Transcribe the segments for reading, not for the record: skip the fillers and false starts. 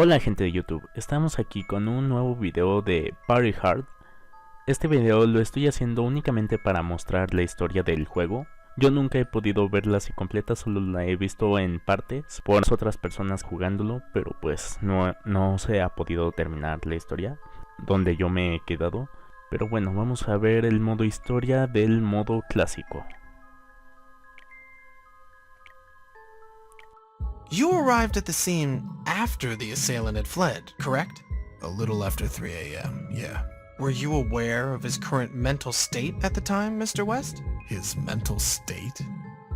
Hola gente de YouTube, estamos aquí con un nuevo video de Party Hard. Este video lo estoy haciendo únicamente para mostrar la historia del juego. Yo nunca he podido verla así completa, solo la he visto en partes por otras personas jugándolo, pero pues no se ha podido terminar la historia donde yo me he quedado. Pero bueno, vamos a ver el modo historia del modo clásico. You arrived at the scene after the assailant had fled, correct? A little after 3 a.m., yeah. Were you aware of his current mental state at the time, Mr. West? His mental state?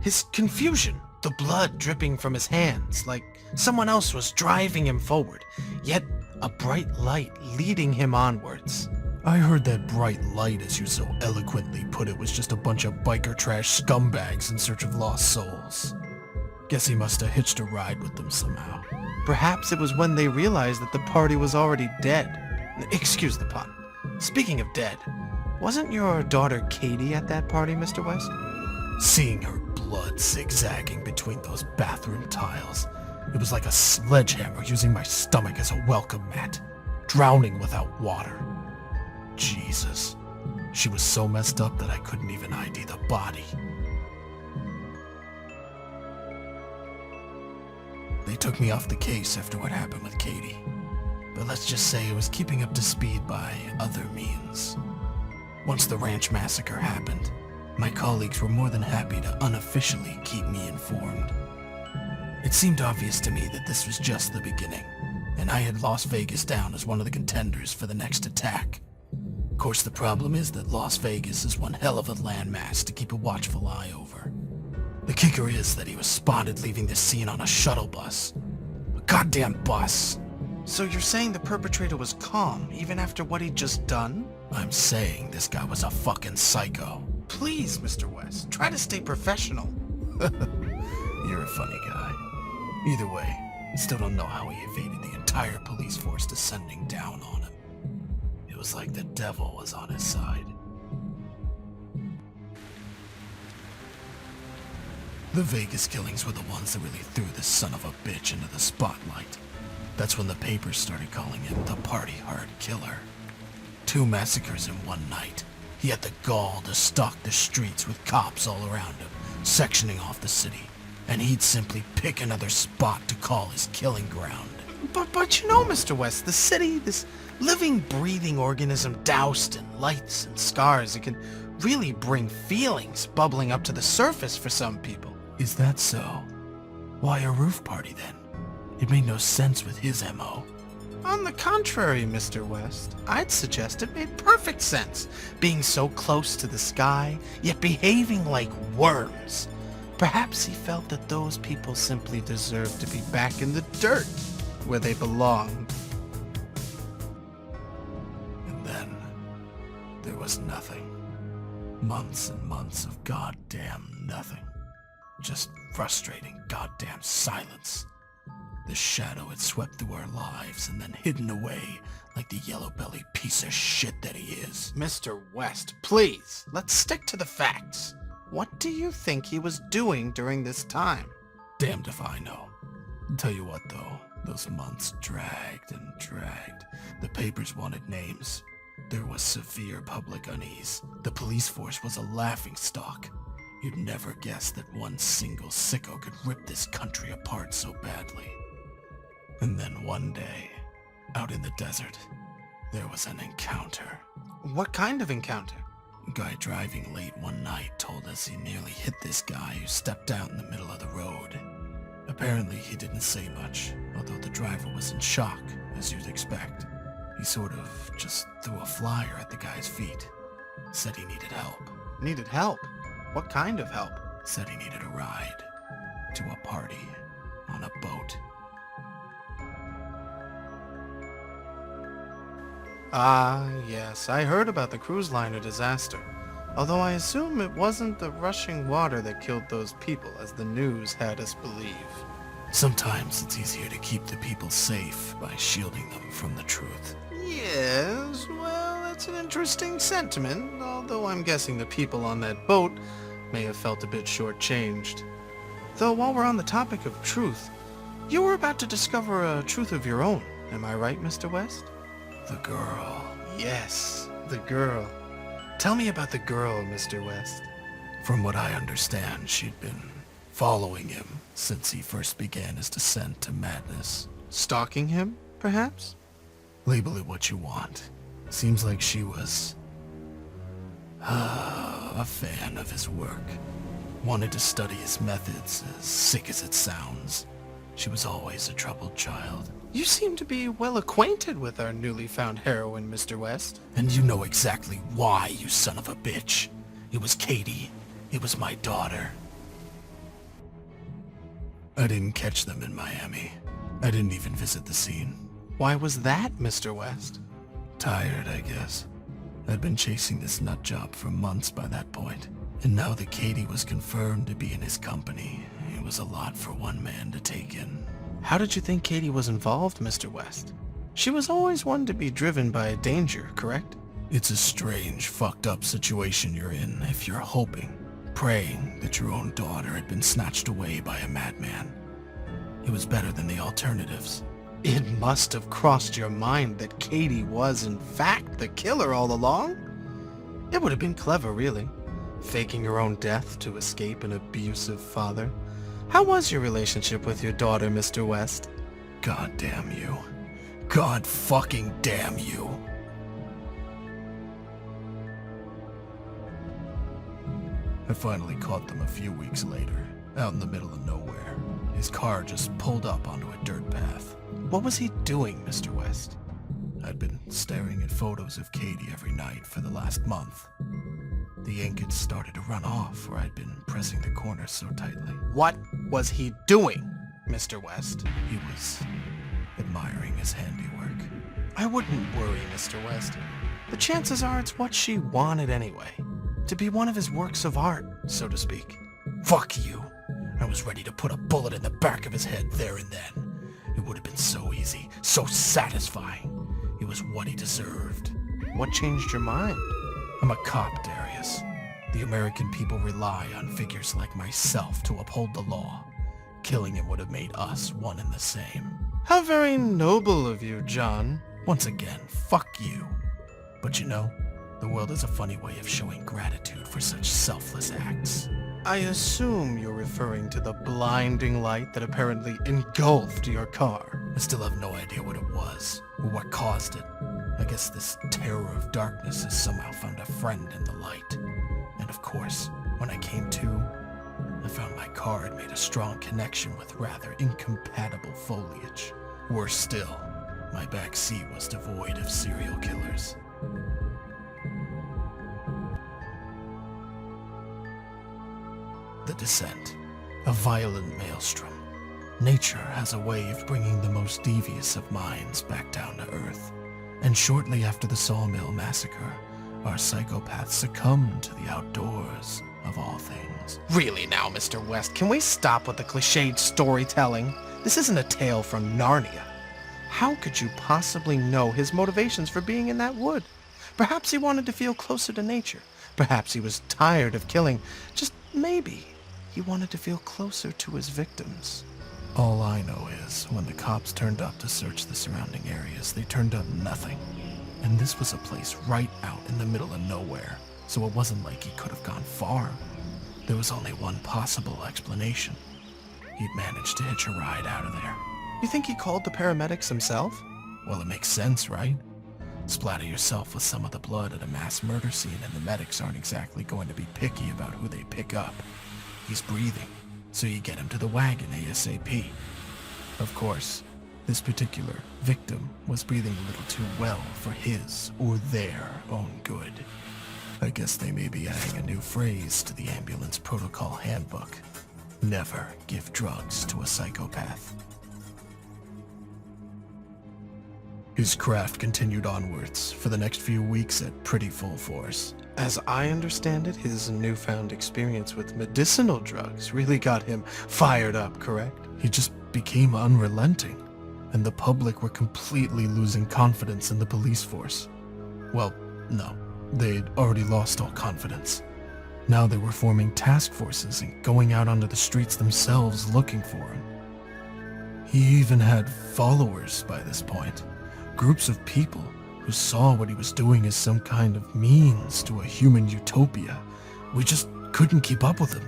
His confusion, the blood dripping from his hands, like someone else was driving him forward, yet a bright light leading him onwards. I heard that bright light, as you so eloquently put it, was just a bunch of biker trash scumbags in search of lost souls. Guess he must have hitched a ride with them somehow. Perhaps it was when they realized that the party was already dead. Excuse the pun. Speaking of dead, wasn't your daughter Katie at that party, Mr. West? Seeing her blood zigzagging between those bathroom tiles, it was like a sledgehammer using my stomach as a welcome mat, drowning without water. Jesus. She was so messed up that I couldn't even ID the body. They took me off the case after what happened with Katie, but let's just say I was keeping up to speed by other means. Once the ranch massacre happened, my colleagues were more than happy to unofficially keep me informed. It seemed obvious to me that this was just the beginning, and I had Las Vegas down as one of the contenders for the next attack. Of course, the problem is that Las Vegas is one hell of a landmass to keep a watchful eye over. The kicker is that he was spotted leaving the scene on a shuttle bus. A goddamn bus! So you're saying the perpetrator was calm, even after what he'd just done? I'm saying this guy was a fucking psycho. Please, Mr. West, try to stay professional. You're a funny guy. Either way, I still don't know how he evaded the entire police force descending down on him. It was like the devil was on his side. The Vegas killings were the ones that really threw this son of a bitch into the spotlight. That's when the papers started calling him the Party Hard Killer. 2 massacres in one night. He had the gall to stalk the streets with cops all around him, sectioning off the city, and he'd simply pick another spot to call his killing ground. But you know, Mr. West, the city, this living, breathing organism doused in lights and scars, it can really bring feelings bubbling up to the surface for some people. Is that so? Why a roof party then? It made no sense with his MO. On the contrary, Mr. West, I'd suggest it made perfect sense, being so close to the sky, yet behaving like worms. Perhaps he felt that those people simply deserved to be back in the dirt, where they belonged. And then, there was nothing. Months and months of goddamn nothing. Just frustrating goddamn silence. The shadow had swept through our lives and then hidden away like the yellow-bellied piece of shit that he is. Mr. West, please, let's stick to the facts. What do you think he was doing during this time? Damned if I know. Tell you what though, those months dragged and dragged. The papers wanted names. There was severe public unease. The police force was a laughingstock. You'd never guess that one single sicko could rip this country apart so badly. And then one day, out in the desert, there was an encounter. What kind of encounter? A guy driving late one night told us he nearly hit this guy who stepped out in the middle of the road. Apparently he didn't say much, although the driver was in shock, as you'd expect. He sort of just threw a flyer at the guy's feet. Said he needed help. Needed help? What kind of help? Said he needed a ride to a party on a boat. Ah, yes, I heard about the cruise liner disaster. Although I assume it wasn't the rushing water that killed those people, as the news had us believe. Sometimes it's easier to keep the people safe by shielding them from the truth. Yes, well, that's an interesting sentiment, although I'm guessing the people on that boat may have felt a bit shortchanged. Though while we're on the topic of truth, you were about to discover a truth of your own, Am I right, Mr. West? The girl. Yes, the girl. Tell me about the girl, Mr. West. From what I understand, she'd been following him since he first began his descent to madness. Stalking him, perhaps? Label it what you want. Seems like she was a fan of his work. Wanted to study his methods, as sick as it sounds. She was always a troubled child. You seem to be well acquainted with our newly found heroine, Mr. West. And you know exactly why, you son of a bitch. It was Katie. It was my daughter. I didn't catch them in Miami. I didn't even visit the scene. Why was that, Mr. West? Tired, I guess. I'd been chasing this nut job for months by that point. And now that Katie was confirmed to be in his company, it was a lot for one man to take in. How did you think Katie was involved, Mr. West? She was always one to be driven by danger, correct? It's a strange, fucked up situation you're in if you're hoping, praying that your own daughter had been snatched away by a madman. It was better than the alternatives. It must have crossed your mind that Katie was, in fact, the killer all along? It would have been clever, really. Faking your own death to escape an abusive father. How was your relationship with your daughter, Mr. West? God damn you. God fucking damn you. I finally caught them a few weeks later, out in the middle of nowhere. His car just pulled up onto a dirt path. What was he doing, Mr. West? I'd been staring at photos of Katie every night for the last month. The ink had started to run off where I'd been pressing the corners so tightly. What was he doing, Mr. West? He was admiring his handiwork. I wouldn't worry, Mr. West. The chances are it's what she wanted anyway. To be one of his works of art, so to speak. Fuck you. I was ready to put a bullet in the back of his head there and then. It would have been so easy, so satisfying. It was what he deserved. What changed your mind? I'm a cop, Darius. The American people rely on figures like myself to uphold the law. Killing him would have made us one and the same. How very noble of you, John. Once again, fuck you. But you know, the world has a funny way of showing gratitude for such selfless acts. I assume you're referring to the blinding light that apparently engulfed your car. I still have no idea what it was, or what caused it. I guess this terror of darkness has somehow found a friend in the light. And of course, when I came to, I found my car had made a strong connection with rather incompatible foliage. Worse still, my back seat was devoid of serial killers. The descent, a violent maelstrom. Nature has a way of bringing the most devious of minds back down to earth. And shortly after the Sawmill Massacre, our psychopath succumbed to the outdoors, of all things. Really now, Mr. West, can we stop with the cliched storytelling? This isn't a tale from Narnia. How could you possibly know his motivations for being in that wood? Perhaps he wanted to feel closer to nature. Perhaps he was tired of killing. Just maybe he wanted to feel closer to his victims. All I know is, when the cops turned up to search the surrounding areas, they turned up nothing. And this was a place right out in the middle of nowhere, so it wasn't like he could have gone far. There was only one possible explanation. He'd managed to hitch a ride out of there. You think he called the paramedics himself? Well, it makes sense, right? Splatter yourself with some of the blood at a mass murder scene and the medics aren't exactly going to be picky about who they pick up. He's breathing, so you get him to the wagon ASAP. Of course, this particular victim was breathing a little too well for his or their own good. I guess they may be adding a new phrase to the ambulance protocol handbook. Never give drugs to a psychopath. His craft continued onwards for the next few weeks at pretty full force. As I understand it, his newfound experience with medicinal drugs really got him fired up, correct? He just became unrelenting, and the public were completely losing confidence in the police force. Well, no, they'd already lost all confidence. Now they were forming task forces and going out onto the streets themselves looking for him. He even had followers by this point. Groups of people who saw what he was doing as some kind of means to a human utopia. We just couldn't keep up with him.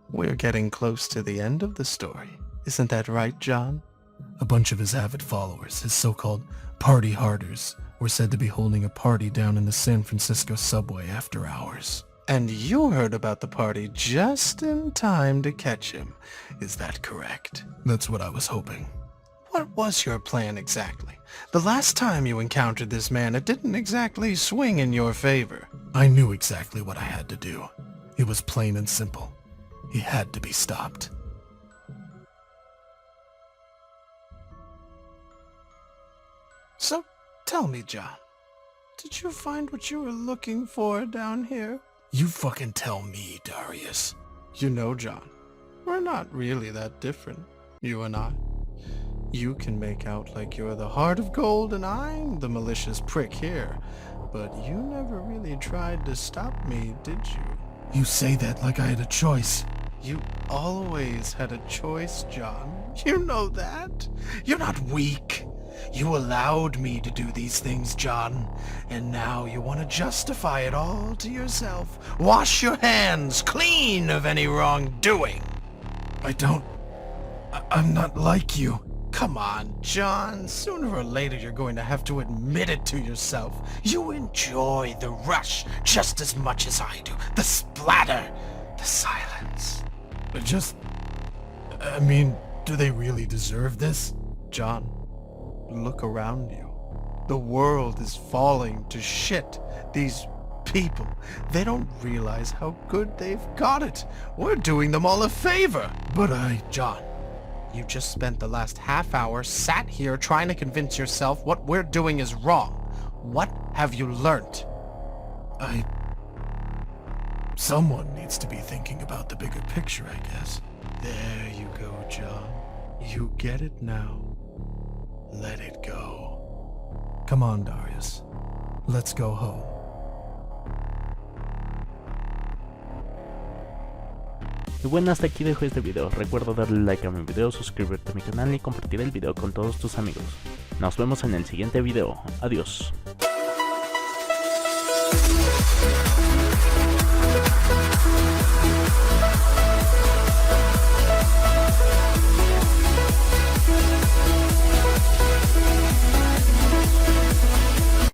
We're getting close to the end of the story. Isn't that right, John? A bunch of his avid followers, his so-called party harders, were said to be holding a party down in the San Francisco subway after hours. And you heard about the party just in time to catch him. Is that correct? That's what I was hoping. What was your plan exactly? The last time you encountered this man, it didn't exactly swing in your favor. I knew exactly what I had to do. It was plain and simple. He had to be stopped. So, tell me, John, did you find what you were looking for down here? You fucking tell me, Darius. You know, John, we're not really that different, you and I. You can make out like you're the heart of gold and I'm the malicious prick here, but you never really tried to stop me, did you? You say that like I had a choice. You always had a choice, John. You know that. You're not weak. You allowed me to do these things, John. And now you want to justify it all to yourself. Wash your hands clean of any wrongdoing. I'm not like you. Come on, John. Sooner or later you're going to have to admit it to yourself. You enjoy the rush just as much as I do. The splatter. The silence. Do they really deserve this? John, look around you. The world is falling to shit. These people, they don't realize how good they've got it. We're doing them all a favor. John, you just spent the last half hour sat here trying to convince yourself what we're doing is wrong. What have you learnt? Someone needs to be thinking about the bigger picture, I guess. There you go, John. You get it now. Let it go. Come on, Darius. Let's go home. Y bueno, hasta aquí dejo este video. Recuerda darle like a mi video, suscribirte a mi canal y compartir el video con todos tus amigos. Nos vemos en el siguiente video. Adiós.